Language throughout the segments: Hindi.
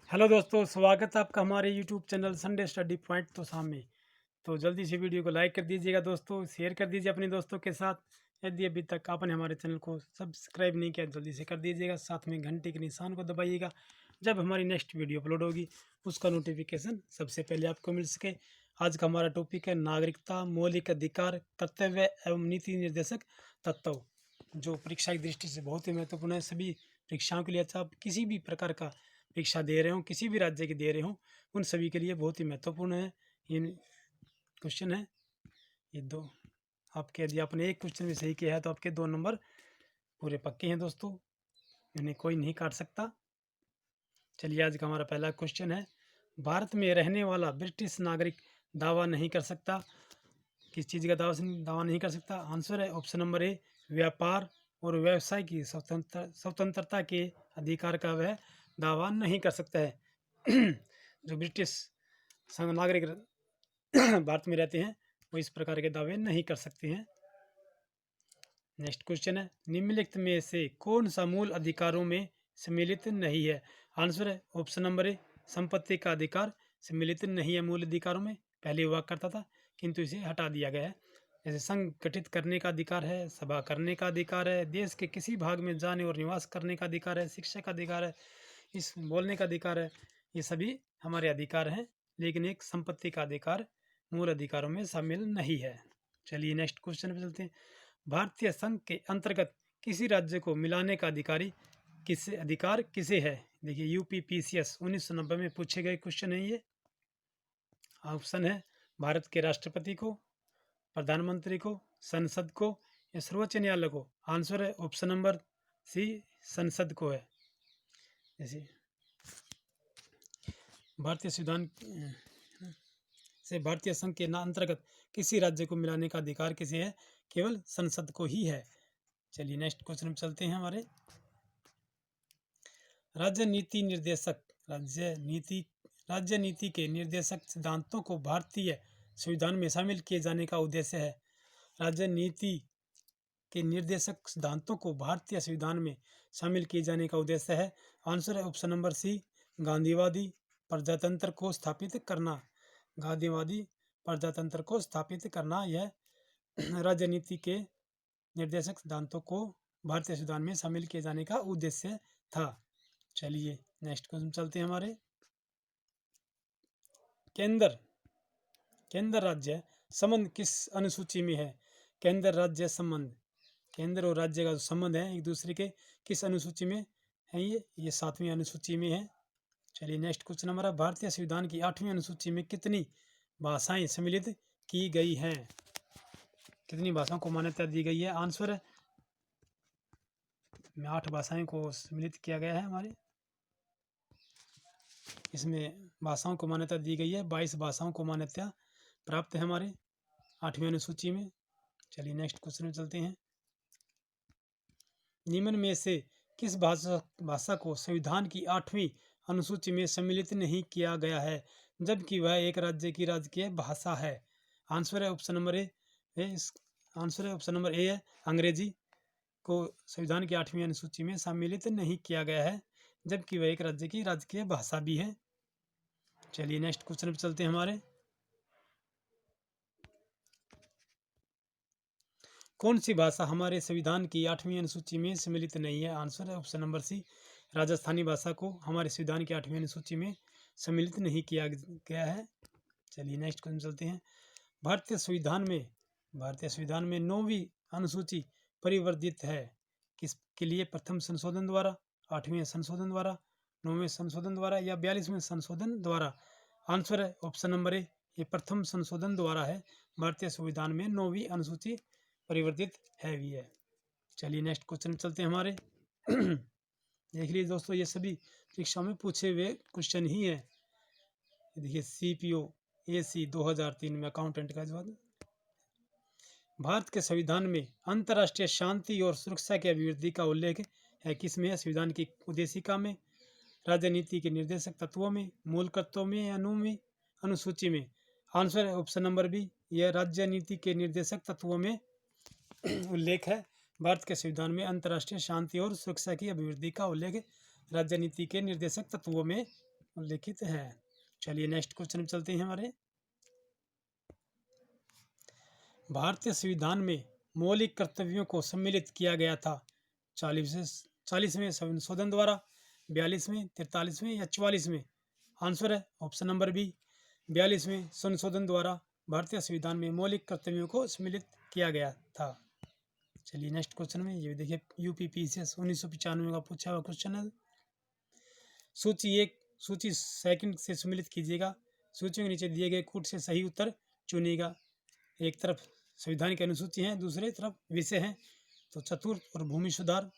हेलो दोस्तों, स्वागत है आपका हमारे YouTube channel Sunday study point तो सामने। तो जल्दी से वीडियो को लाइक कर दीजिएगा दोस्तों, शेयर कर दीजिए अपने दोस्तों के साथ। यदि अभी तक आपने हमारे चैनल को सब्सक्राइब नहीं किया जल्दी से कर दीजिएगा, साथ में घंटे के निशान को दबाइएगा। जब हमारी नेक्स्ट वीडियो अपलोड होगी उसका नोटिफिकेशन सबसे पहले आपको मिल सके। आज का हमारा टॉपिक है नागरिकता, मौलिक अधिकार, कर्तव्य एवं नीति निर्देशक तत्व, जो परीक्षा की दृष्टि से बहुत ही महत्वपूर्ण है। सभी परीक्षाओं के लिए, अच्छा आप किसी भी प्रकार का परीक्षा दे रहे हो, किसी भी राज्य की दे रहे हो, उन सभी के लिए बहुत ही महत्वपूर्ण है ये क्वेश्चन है। ये दो आपके, यदि आपने एक क्वेश्चन भी सही किया है तो आपके 2 नंबर पूरे पक्के हैं दोस्तों, इन्हें कोई नहीं काट सकता। चलिए, आज का हमारा पहला क्वेश्चन है, भारत में रहने वाला ब्रिटिश नागरिक दावा नहीं कर सकता। किस चीज़ का दावा नहीं कर सकता? आंसर है ऑप्शन नंबर ए, व्यापार और व्यवसाय की स्वतंत्रता के अधिकार का वह दावा नहीं कर सकता है। जो ब्रिटिश संघ नागरिक भारत में रहते हैं वो इस प्रकार के दावे नहीं कर सकते हैं। नेक्स्ट क्वेश्चन है, निम्नलिखित में से कौन सा मूल अधिकारों में सम्मिलित नहीं है? आंसर है ऑप्शन नंबर ए, संपत्ति का अधिकार सम्मिलित नहीं है मूल अधिकारों में। पहले हुआ करता था किंतु इसे हटा दिया गया है। जैसे संघ गठित करने का अधिकार है, सभा करने का अधिकार है, देश के किसी भाग में जाने और निवास करने का अधिकार है, शिक्षा का अधिकार है, इस बोलने का अधिकार है। ये सभी हमारे अधिकार हैं, लेकिन एक संपत्ति का अधिकार मूल अधिकारों में शामिल नहीं है। चलिए नेक्स्ट क्वेश्चन पे चलते हैं। भारतीय संघ के अंतर्गत किसी राज्य को मिलाने का अधिकार किसे है? देखिए, यूपीपीसीएस 1990 में पूछे गए क्वेश्चन है ये। ऑप्शन है भारत के राष्ट्रपति को, प्रधानमंत्री को, संसद को या सर्वोच्च न्यायालय को। आंसर है ऑप्शन नंबर सी, संसद को है। जैसे भारतीय संविधान से भारतीय संघ के अंतर्गत किसी राज्य को मिलाने का अधिकार किसे है? केवल संसद को ही है। चलिए नेक्स्ट क्वेश्चन में चलते हैं हमारे। राज्य नीति के निर्देशक सिद्धांतों को भारतीय संविधान में शामिल किए जाने का उद्देश्य है। राज्य नीति के निर्देशक सिद्धांतों को भारतीय संविधान में शामिल किए जाने का उद्देश्य है। आंसर है ऑप्शन नंबर सी, गांधीवादी प्रजातंत्र को स्थापित करना। गांधीवादी प्रजातंत्र को स्थापित करना, यह राजनीति के निर्देशक सिद्धांतों को भारतीय संविधान में शामिल किए जाने का उद्देश्य था। चलिए नेक्स्ट क्वेश्चन चलते हैं हमारे। केंद्र राज्य संबंध किस अनुसूची में है? केंद्र राज्य संबंध, केंद्र और राज्य का जो संबंध है एक दूसरे के, किस अनुसूची में है? ये 7वीं अनुसूची में है। चलिए नेक्स्ट क्वेश्चन हमारा, भारतीय संविधान की 8वीं अनुसूची में कितनी भाषाएं सम्मिलित की गई हैं? कितनी भाषाओं को मान्यता दी गई है? आंसर है 8 भाषाओं को सम्मिलित किया गया है हमारे। इसमें भाषाओं को मान्यता दी गई है, 22 भाषाओं को मान्यता प्राप्त है हमारे 8वीं अनुसूची में। चलिए नेक्स्ट क्वेश्चन में चलते हैं। निम्न में से किस भाषा को संविधान की 8वीं अनुसूची में सम्मिलित नहीं किया गया है, जबकि वह एक राज्य की राजकीय भाषा है? आंसर है ऑप्शन नंबर ए, आंसर है ऑप्शन नंबर ए है, अंग्रेजी को संविधान की 8वीं अनुसूची में सम्मिलित नहीं किया गया है, जबकि वह एक राज्य की राजकीय भाषा भी है। चलिए नेक्स्ट क्वेश्चन पे चलते हैं हमारे। कौन सी भाषा हमारे संविधान की 8वीं अनुसूची में सम्मिलित नहीं है? आंसर है ऑप्शन नंबर सी, राजस्थानी भाषा को हमारे संविधान की 8वीं अनुसूची में सम्मिलित नहीं किया गया है। चलिए नेक्स्ट क्वेश्चन चलते हैं। भारतीय संविधान में 9वीं अनुसूची परिवर्तित है किसके लिए? प्रथम संशोधन द्वारा, 8वें संशोधन द्वारा, 9वें संशोधन द्वारा या 42वें संशोधन द्वारा? आंसर है ऑप्शन नंबर ए, ये प्रथम संशोधन द्वारा है। भारतीय संविधान में 9वीं अनुसूची परिवर्तित है भी है। चलिए नेक्स्ट क्वेश्चन चलते हैं हमारे। देख लीजिए दोस्तों, ये सभी परीक्षाओं में पूछे हुए क्वेश्चन ही है। देखिए, CPO AC 2003 में अकाउंटेंट का जवाब। भारत के संविधान में अंतर्राष्ट्रीय शांति और सुरक्षा की अभिवृद्धि का उल्लेख है किसमें है? संविधान की उद्देशिका में, राजनीति के निर्देशक तत्वों में, मूल तत्वों में या 9वीं अनुसूची में? आंसर है ऑप्शन नंबर बी, यह राज्य नीति के निर्देशक तत्वों में उल्लेख है। भारत के संविधान में अंतर्राष्ट्रीय शांति और सुरक्षा की अभिवृद्धि का उल्लेख राज्य नीति के निर्देशक तत्वों में उल्लिखित है। चलिए नेक्स्ट क्वेश्चन में चलते हैं हमारे। भारतीय संविधान में मौलिक कर्तव्यों को सम्मिलित किया गया था 40वें संशोधन द्वारा, 42वें, 43वें या 44वें। आंसर है ऑप्शन नंबर बी, 42वें संशोधन द्वारा भारतीय संविधान में मौलिक कर्तव्यों को सम्मिलित किया गया था। चलिए नेक्स्ट क्वेश्चन में ये देखिए, यूपीपीसीएस 1995 का पूछा हुआ क्वेश्चन है। सूची 1 सूची सेकंड से सम्मिलित कीजिएगा। सूची के नीचे दिए गए कूट से सही उत्तर चुनिएगा। एक तरफ संविधान की अनुसूची है, दूसरे तरफ विषय है, तो चतुर्थ और भूमि सुधार।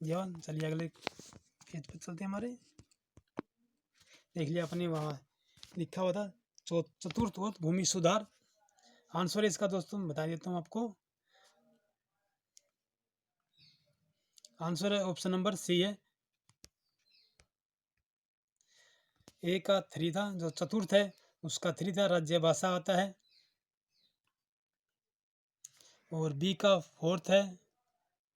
चलिए अगले पेज पर चलते हैं हमारे। देख लिया अपने, वहाँ लिखा हुआ था चतुर्थ और भूमि सुधार। आंसर है इसका दोस्तों बता देता हूँ आपको। आंसर है ऑप्शन नंबर सी है। ए का 3 था, जो चतुर्थ है उसका 3 था, राज्य भाषा आता है। और बी का 4th है,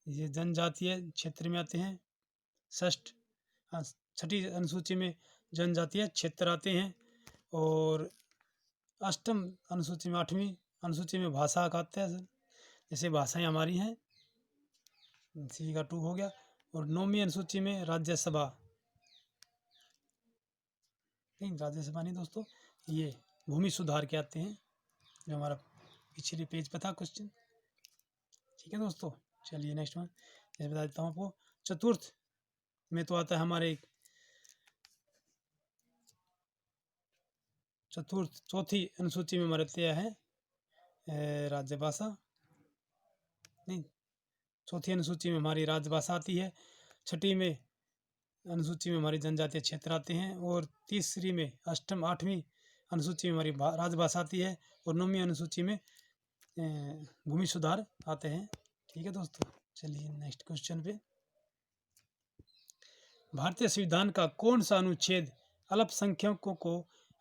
ये जनजातीय क्षेत्र में आते हैं। छठी अनुसूची में जनजातीय क्षेत्र आते हैं। और अष्टम अनुसूची में 8वीं अनुसूची में भाषा आते हैं, जैसे भाषाएं हमारी हैं। सी का 2 हो गया। और 9वीं अनुसूची में राज्यसभा, नहीं राज्यसभा नहीं दोस्तों, ये भूमि सुधार के आते हैं, जो हमारा पिछले पेज पर था क्वेश्चन। ठीक है दोस्तों, चलिए नेक्स्ट वन जैसे बता देता हूँ आपको। चतुर्थ में तो आता है हमारे चौथी अनुसूची में हमारे तय है राजभाषा, नहीं चौथी अनुसूची में हमारी राजभाषा आती है। छठी में अनुसूची में हमारी जनजातीय क्षेत्र आते हैं। और तीसरी में 8वीं अनुसूची में हमारी राजभाषा आती है। और 9वीं अनुसूची में भूमि सुधार आते हैं। ठीक है दोस्तों, चलिए नेक्स्ट क्वेश्चन पे। भारतीय संविधान का कौन सा अनुच्छेद अल्पसंख्यकों को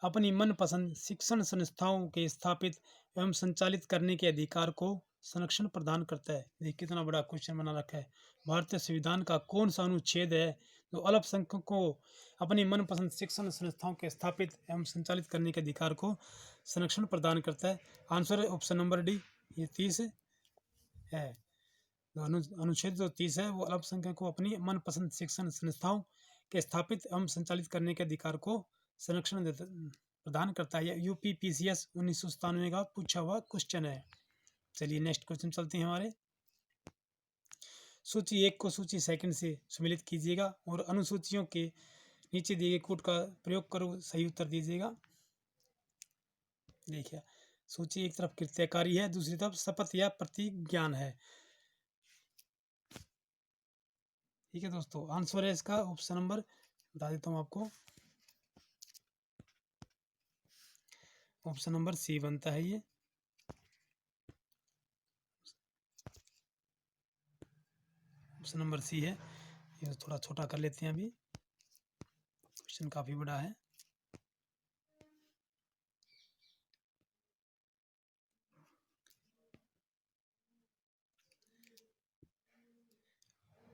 अपनी मनपसंद शिक्षण संस्थाओं के स्थापित एवं संचालित करने के अधिकार को संरक्षण प्रदान करता है? देखिए कितना बड़ा क्वेश्चन बना रखा है। भारतीय संविधान का कौन सा अनुच्छेद है जो अल्पसंख्यकों को अपनी मनपसंद शिक्षण संस्थाओं के स्थापित एवं संचालित करने के अधिकार को संरक्षण प्रदान करता है? आंसर है ऑप्शन नंबर डी, ये 30 है। अनुच्छेद जो 30 है वो अल्पसंख्यकों को अपनी मनपसंद शिक्षण संस्थाओं के स्थापित एवं संचालित करने के अधिकार को संरक्षण प्रदान करता है। यूपीपीसीएस 1997 का पूछा हुआ क्वेश्चन है। चलिए नेक्स्ट क्वेश्चन चलते हैं हमारे। सूची 1 को सूची सेकंड से सम्मिलित कीजिएगा और अनुसूचियों के नीचे दिए गए कोड का प्रयोग करो, सही उत्तर दीजिएगा। देखिए सूची एक तरफ कृत्यकारी है, दूसरी तरफ शपथ या प्रतिज्ञान है। ठीक है दोस्तों, आंसर है इसका ऑप्शन नंबर बता देता हूँ आपको, ऑप्शन नंबर सी बनता है। ये ऑप्शन नंबर सी है। ये थोड़ा छोटा कर लेते हैं, अभी क्वेश्चन काफी बड़ा है।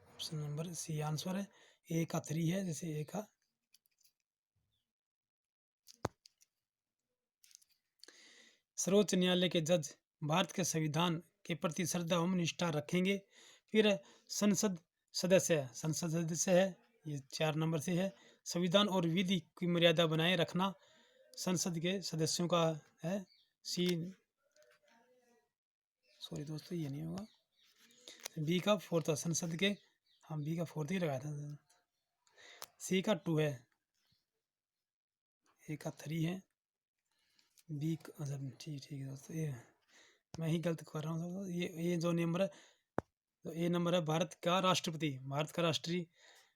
ऑप्शन नंबर सी आंसर है। ए का 3 है, जैसे ए का। सर्वोच्च न्यायालय के जज भारत के संविधान के प्रति श्रद्धा एवं निष्ठा रखेंगे। फिर संसद सदस्य है, ये 4 नंबर से है। संविधान और विधि की मर्यादा बनाए रखना संसद के सदस्यों का है। सी, सॉरी दोस्तों ये नहीं होगा। बी का 4 था संसद के, हाँ बी का 4 ही लगाया था। सी का 2 है, ए का 3 है, बी अच्छा ठीक है दोस्तों, ये मैं ही गलत कर रहा हूँ। ये जो नंबर है, तो ए नंबर है भारत का राष्ट्रपति, भारत का राष्ट्रीय।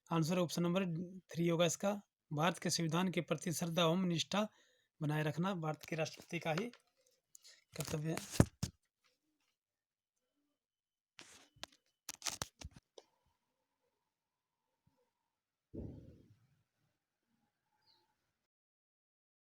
आंसर ऑप्शन नंबर 3 होगा इसका। भारत के संविधान के प्रति श्रद्धा एवं निष्ठा बनाए रखना भारत के राष्ट्रपति का ही कर्तव्य है।